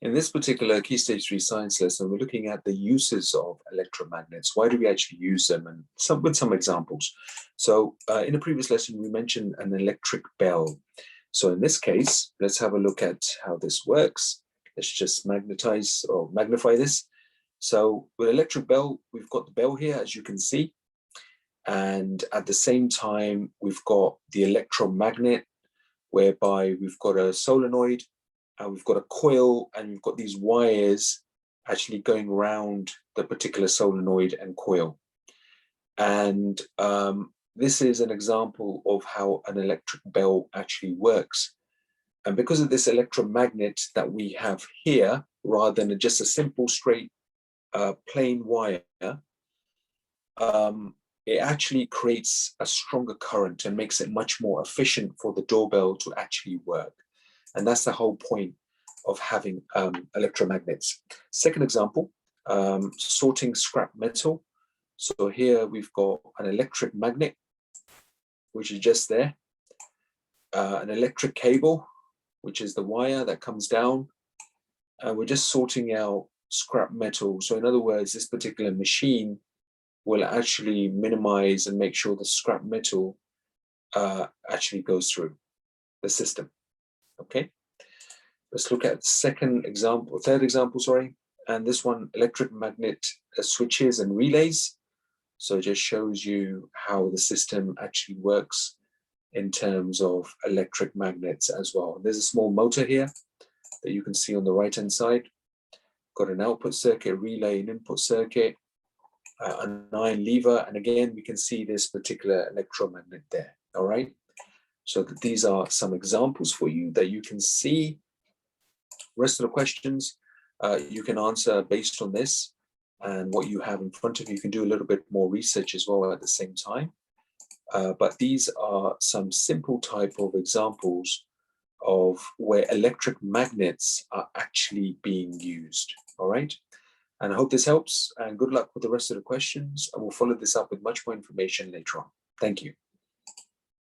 In this particular Key Stage 3 science lesson, we're looking at the uses of electromagnets. Why do we actually use them? And with some examples. So in a previous lesson, we mentioned an electric bell. So in this case, let's have a look at how this works. Let's just magnify this. So with electric bell, we've got the bell here, as you can see. And at the same time, we've got the electromagnet, whereby we've got a solenoid, and we've got a coil, and we've got these wires actually going around the particular solenoid and coil. And this is an example of how an electric bell actually works. And because of this electromagnet that we have here, rather than just a simple straight plain wire, it actually creates a stronger current and makes it much more efficient for the doorbell to actually work. And that's the whole point of having electromagnets. Second example, sorting scrap metal. So here we've got an electric magnet, which is just there, an electric cable, which is the wire that comes down, and we're just sorting out scrap metal. So in other words, this particular machine will actually minimize and make sure the scrap metal actually goes through the system. Okay, let's look at third example, sorry. And this one, electric magnet switches and relays. So it just shows you how the system actually works in terms of electric magnets as well. There's a small motor here that you can see on the right-hand side. Got an output circuit, relay, and input circuit, an iron lever, and again, we can see this particular electromagnet there, all right? So these are some examples for you that you can see. Rest of the questions you can answer based on this and what you have in front of you. You can do a little bit more research as well at the same time. But these are some simple type of examples of where electric magnets are actually being used, all right? And I hope this helps, and good luck with the rest of the questions, and we'll follow this up with much more information later on. Thank you.